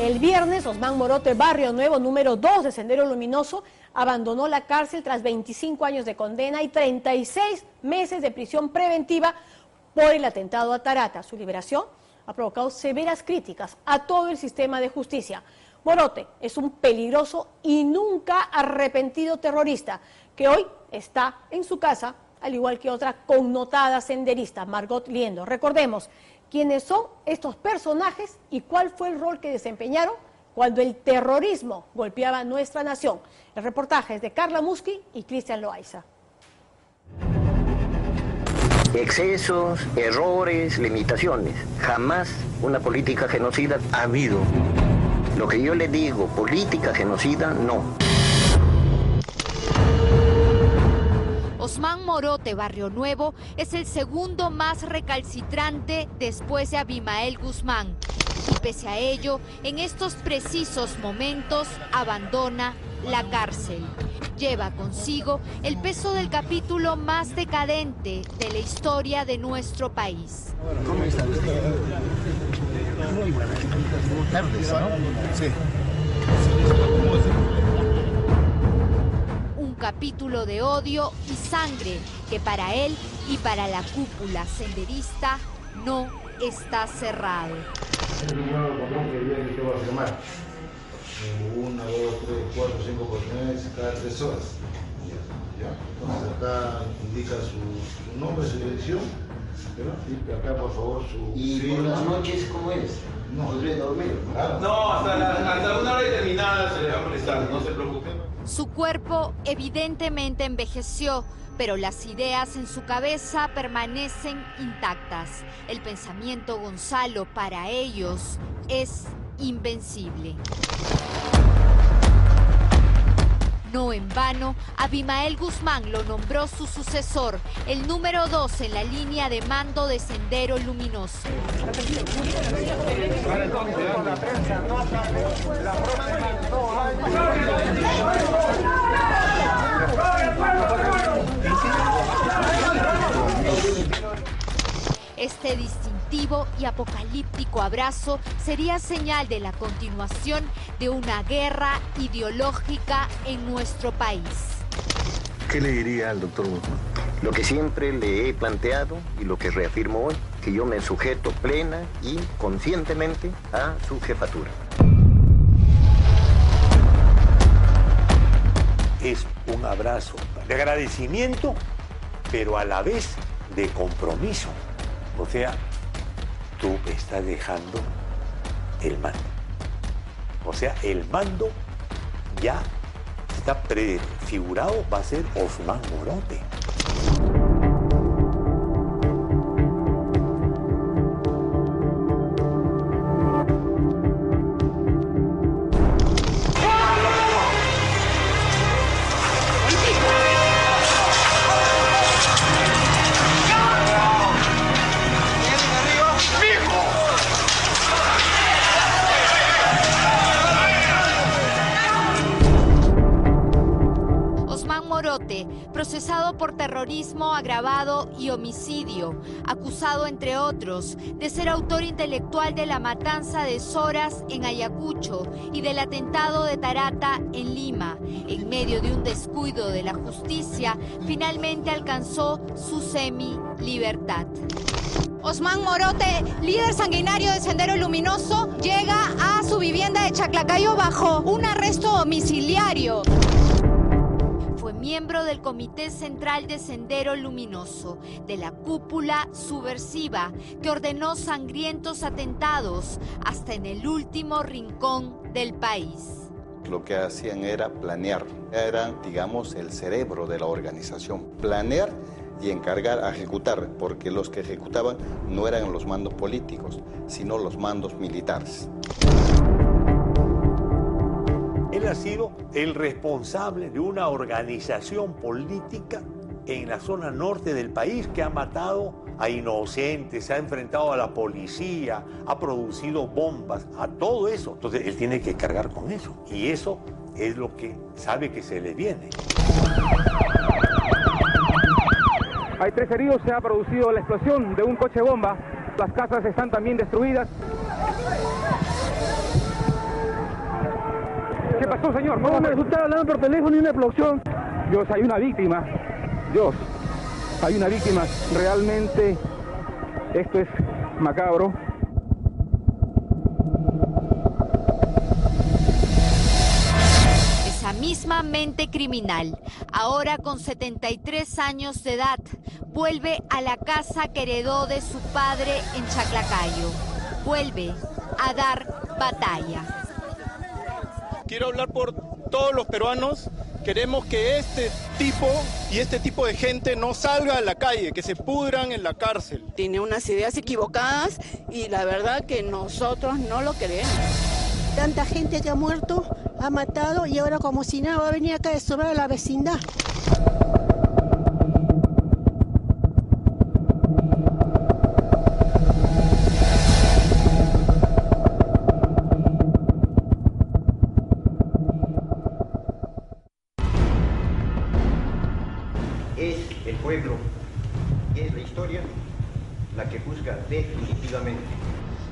El viernes, Osman Morote, Barrio Nuevo, número 2 de Sendero Luminoso, abandonó la cárcel tras 25 años de condena y 36 meses de prisión preventiva por el atentado a Tarata. Su liberación ha provocado severas críticas a todo el sistema de justicia. Morote es un peligroso y nunca arrepentido terrorista que hoy está en su casa, al igual que otra connotada senderista, Margot Liendo. Recordemos quiénes son estos personajes y cuál fue el rol que desempeñaron cuando el terrorismo golpeaba nuestra nación. El reportaje es de Carla Musqui y Cristian Loaiza. Excesos, errores, limitaciones. Jamás una política genocida ha habido. Lo que yo le digo, política genocida, no. Osman Morote, Barrio Nuevo, es el segundo más recalcitrante después de Abimael Guzmán. Y pese a ello, en estos precisos momentos abandona la cárcel. Lleva consigo el peso del capítulo más decadente de la historia de nuestro país. ¿Cómo está usted? Muy buenas tardes, ¿no? Sí. Un capítulo de odio y sangre que para él y para la cúpula senderista no está cerrado. Es un nuevo patrón que el día que te va a firmar. 1, 2, 3, 4, 5 oportunidades cada 3 horas. ¿Ya? Entonces acá indica su nombre, su dirección. Y acá por favor su... ¿Y por las noches cómo es? No. ¿Podría dormir? Claro. No, hasta una hora determinada se le va a molestar, no se preocupe. Su cuerpo evidentemente envejeció, pero las ideas en su cabeza permanecen intactas. El pensamiento Gonzalo para ellos es invencible. No en vano, Abimael Guzmán lo nombró su sucesor, el número 2 en la línea de mando de Sendero Luminoso. Este distintivo y apocalíptico abrazo sería señal de la continuación de una guerra ideológica en nuestro país. ¿Qué le diría al doctor Guzmán? Lo que siempre le he planteado y lo que reafirmo hoy, que yo me sujeto plena y conscientemente a su jefatura. Es un abrazo de agradecimiento, pero a la vez de compromiso. O sea, tú estás dejando el mando. O sea, el mando ya está prefigurado, va a ser Osman Morote. Procesado por terrorismo agravado y homicidio, acusado entre otros de ser autor intelectual de la matanza de Soras en Ayacucho y del atentado de Tarata en Lima. En medio de un descuido de la justicia, finalmente alcanzó su semi-libertad. Osman Morote, líder sanguinario de Sendero Luminoso, llega a su vivienda de Chaclacayo bajo un arresto domiciliario. Fue miembro del Comité Central de Sendero Luminoso, de la cúpula subversiva que ordenó sangrientos atentados hasta en el último rincón del país. Lo que hacían era planear, eran, digamos, el cerebro de la organización. Planear y encargar a ejecutar, porque los que ejecutaban no eran los mandos políticos, sino los mandos militares. Él ha sido el responsable de una organización política en la zona norte del país que ha matado a inocentes, se ha enfrentado a la policía, ha producido bombas, a todo eso. Entonces él tiene que cargar con eso. Y eso es lo que sabe que se le viene. Hay 3 heridos, se ha producido la explosión de un coche bomba. Las casas están también destruidas. pasó, señor? No me estaba hablando por teléfono y una explosión. Dios, hay una víctima. Dios, hay una víctima. Realmente esto es macabro. Esa misma mente criminal, ahora con 73 años de edad, vuelve a la casa que heredó de su padre en Chaclacayo. Vuelve a dar batalla. Quiero hablar por todos los peruanos. Queremos que este tipo de gente no salga a la calle, que se pudran en la cárcel. Tiene unas ideas equivocadas y la verdad que nosotros no lo queremos. Tanta gente que ha muerto, ha matado y ahora como si nada va a venir acá a desobrar a la vecindad. Es el pueblo, es la historia la que juzga definitivamente.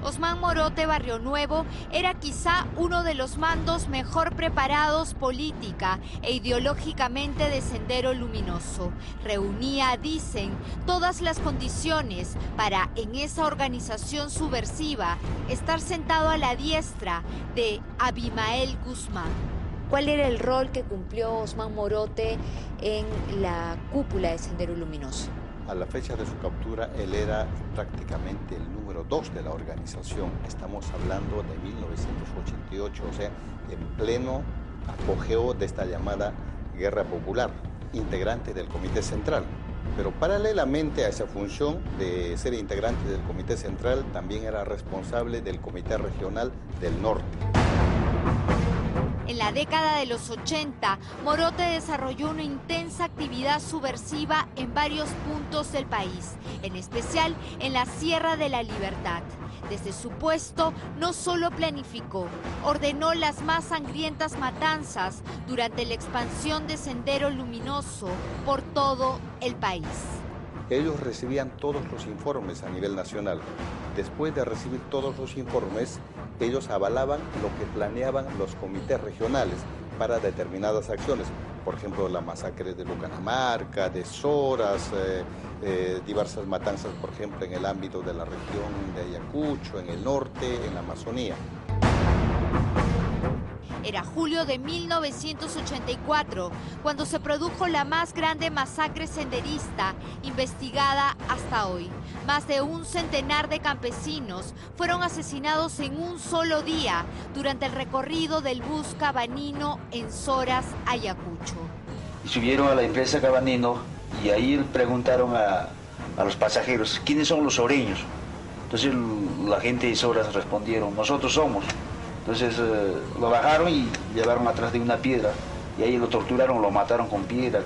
Osman Morote Barrio Nuevo era quizá uno de los mandos mejor preparados política e ideológicamente de Sendero Luminoso. Reunía, dicen, todas las condiciones para, en esa organización subversiva, estar sentado a la diestra de Abimael Guzmán. ¿Cuál era el rol que cumplió Osman Morote en la cúpula de Sendero Luminoso? A la fecha de su captura, él era prácticamente el número 2 de la organización. Estamos hablando de 1988, o sea, en pleno apogeo de esta llamada Guerra Popular, integrante del Comité Central. Pero paralelamente a esa función de ser integrante del Comité Central, también era responsable del Comité Regional del Norte. En la década de los 80, Morote desarrolló una intensa actividad subversiva en varios puntos del país, en especial en la Sierra de la Libertad. Desde su puesto, no solo planificó, ordenó las más sangrientas matanzas durante la expansión de Sendero Luminoso por todo el país. Ellos recibían todos los informes a nivel nacional. Después de recibir todos los informes, ellos avalaban lo que planeaban los comités regionales para determinadas acciones. Por ejemplo, la masacre de Lucanamarca, de Soras, diversas matanzas, por ejemplo, en el ámbito de la región de Ayacucho, en el norte, en la Amazonía. Era julio de 1984, cuando se produjo la más grande masacre senderista investigada hasta hoy. Más de un centenar de campesinos fueron asesinados en un solo día durante el recorrido del bus Cabanino en Soras, Ayacucho. Y subieron a la empresa Cabanino y ahí preguntaron a los pasajeros, ¿quiénes son los soreños? Entonces la gente de Soras respondieron, nosotros somos. Entonces lo bajaron y llevaron atrás de una piedra y ahí lo torturaron, lo mataron con piedra.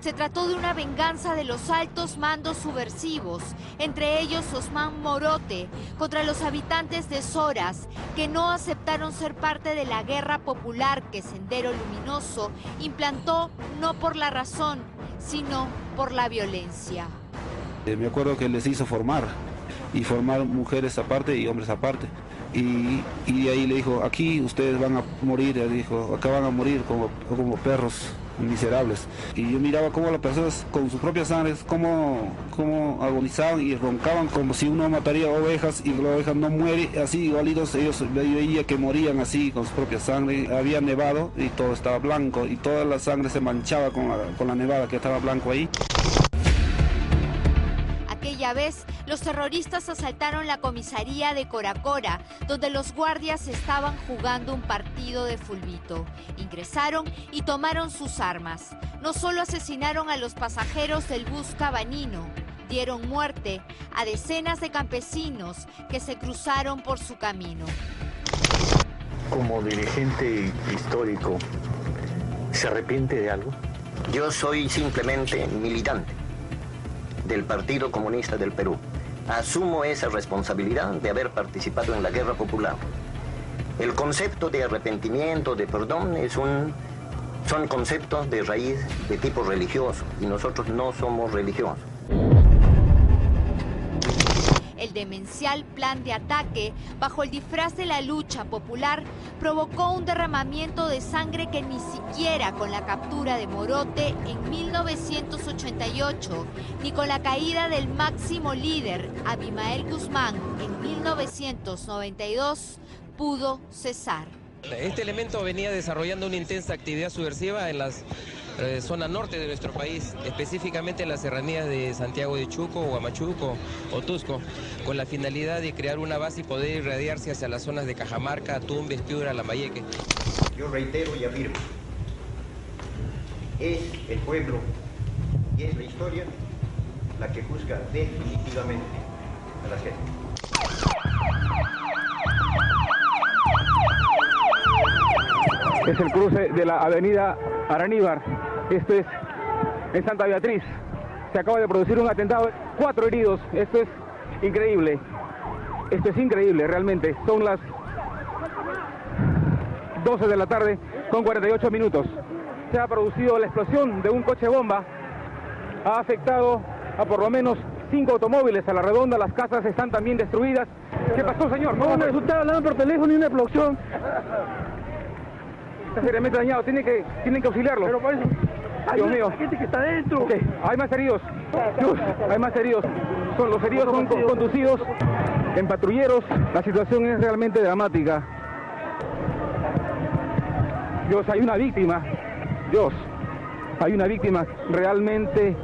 Se trató de una venganza de los altos mandos subversivos, entre ellos Osman Morote, contra los habitantes de Soras, que no aceptaron ser parte de la guerra popular que Sendero Luminoso implantó no por la razón, sino por la violencia. Me acuerdo que les hizo formar, y formar mujeres aparte y hombres aparte. Y de ahí le dijo, aquí ustedes van a morir, le dijo, acá van a morir como perros miserables. Y yo miraba cómo las personas con sus propias sangres, cómo agonizaban y roncaban como si uno mataría ovejas y la oveja no muere, así igualitos, ellos veía que morían así con su propia sangre. Había nevado y todo estaba blanco y toda la sangre se manchaba con la nevada que estaba blanco ahí. Aquella vez, los terroristas asaltaron la comisaría de Coracora, donde los guardias estaban jugando un partido de fulbito. Ingresaron y tomaron sus armas. No solo asesinaron a los pasajeros del bus Cabanino, dieron muerte a decenas de campesinos que se cruzaron por su camino. Como dirigente histórico, ¿se arrepiente de algo? Yo soy simplemente militante del Partido Comunista del Perú. Asumo esa responsabilidad de haber participado en la guerra popular. El concepto de arrepentimiento, de perdón, son conceptos de raíz de tipo religioso y nosotros no somos religiosos. El demencial plan de ataque, bajo el disfraz de la lucha popular, provocó un derramamiento de sangre que ni siquiera con la captura de Morote en 1988, ni con la caída del máximo líder, Abimael Guzmán, en 1992, pudo cesar. Este elemento venía desarrollando una intensa actividad subversiva en la zona norte de nuestro país, específicamente en las serranías de Santiago de Chuco, Huamachuco o Tusco, con la finalidad de crear una base y poder irradiarse hacia las zonas de Cajamarca, Tumbes, Piura, Lambayeque. Yo reitero y afirmo, es el pueblo y es la historia la que juzga definitivamente a la gente. Es el cruce de la avenida Araníbar. Esto es en Santa Beatriz. Se acaba de producir un atentado, 4 heridos. Esto es increíble. Esto es increíble, realmente. Son las 12 de la tarde con 48 minutos. Se ha producido la explosión de un coche bomba. Ha afectado a por lo menos 5 automóviles a la redonda. Las casas están también destruidas. ¿Qué pasó, señor? No, me resultaba hablando por teléfono y una explosión. Está seriamente dañado, tienen que auxiliarlo. Pero por eso, Dios mío. Hay gente que está dentro. Okay. Hay más heridos. Hay más heridos. Los heridos son conducidos en patrulleros. La situación es realmente dramática. Dios, hay una víctima. Dios, hay una víctima. Realmente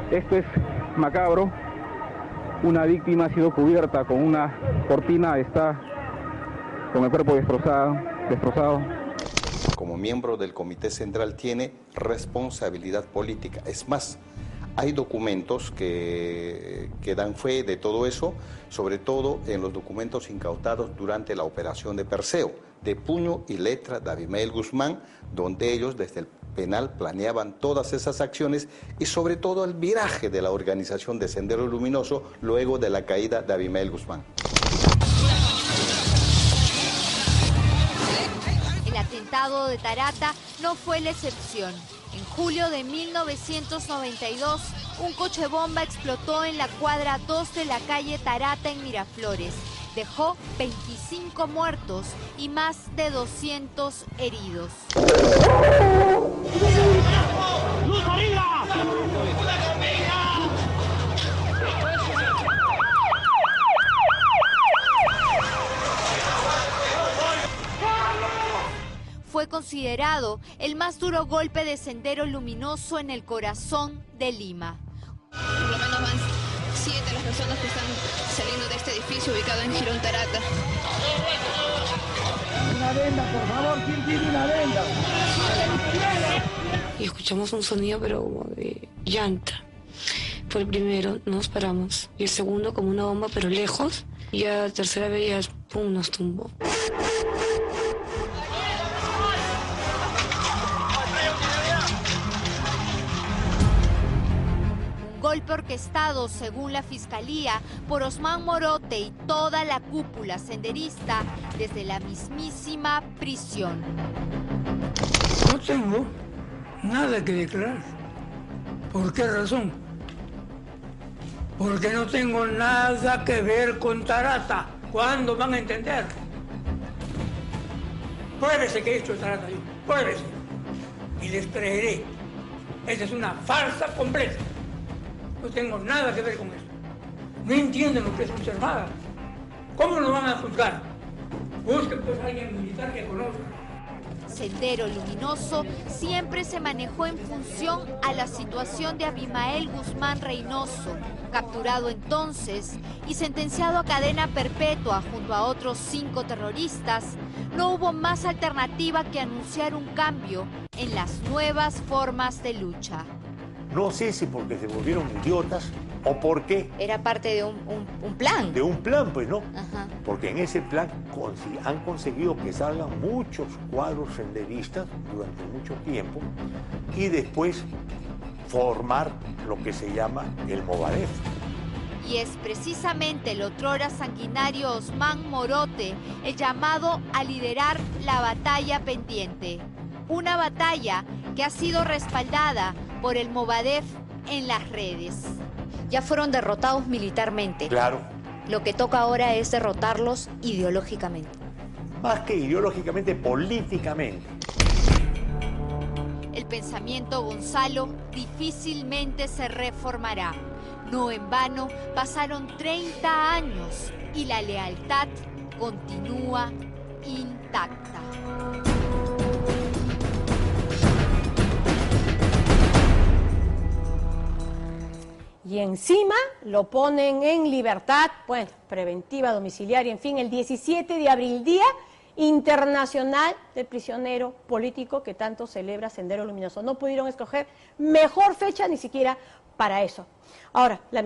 esto es macabro. Una víctima ha sido cubierta con una cortina, está con el cuerpo destrozado. Como miembro del Comité Central tiene responsabilidad política. Es más, hay documentos que dan fe de todo eso, sobre todo en los documentos incautados durante la operación de Perseo, de puño y letra de Abimael Guzmán, donde ellos desde el penal planeaban todas esas acciones y sobre todo el viraje de la organización de Sendero Luminoso luego de la caída de Abimael Guzmán. El atentado de Tarata no fue la excepción. En julio de 1992, un coche bomba explotó en la cuadra 2 de la calle Tarata en Miraflores. Dejó 25 muertos y más de 200 heridos. ¡Luz arriba! Fue considerado el más duro golpe de Sendero Luminoso en el corazón de Lima. Por lo menos van 7 las personas que están saliendo de este edificio ubicado en Girón Tarata. Una venda, por favor, ¿quién tiene una venda? Y escuchamos un sonido pero como de llanta. Fue el primero, nos paramos. Y el segundo como una bomba pero lejos. Y ya la tercera vez ya pum, nos tumbó. Golpe orquestado, según la Fiscalía, por Osman Morote y toda la cúpula senderista desde la mismísima prisión. No tengo nada que declarar. ¿Por qué razón? Porque no tengo nada que ver con Tarata. ¿Cuándo van a entender? Pruébese que he hecho Tarata yo. Pruébese. Y les creeré. Esa es una farsa completa. No tengo nada que ver con eso. No entienden lo que es lucha armada. ¿Cómo lo van a juzgar? Busquen pues a alguien militar que conozca. Sendero Luminoso siempre se manejó en función a la situación de Abimael Guzmán Reynoso, capturado entonces y sentenciado a cadena perpetua junto a otros 5 terroristas. No hubo más alternativa que anunciar un cambio en las nuevas formas de lucha. No sé si porque se volvieron idiotas o porque... Era parte de un plan. De un plan, pues, ¿no? Ajá. Porque en ese plan han conseguido que salgan muchos cuadros senderistas durante mucho tiempo y después formar lo que se llama el Movadef. Y es precisamente el otrora sanguinario Osman Morote el llamado a liderar la batalla pendiente. Una batalla que ha sido respaldada por el Movadef en las redes. Ya fueron derrotados militarmente. Claro. Lo que toca ahora es derrotarlos ideológicamente. Más que ideológicamente, políticamente. El pensamiento, Gonzalo, difícilmente se reformará. No en vano, pasaron 30 años y la lealtad continúa intacta. Y encima lo ponen en libertad, bueno, preventiva, domiciliaria, en fin, el 17 de abril, Día Internacional del Prisionero Político que tanto celebra Sendero Luminoso. No pudieron escoger mejor fecha ni siquiera para eso. Ahora, la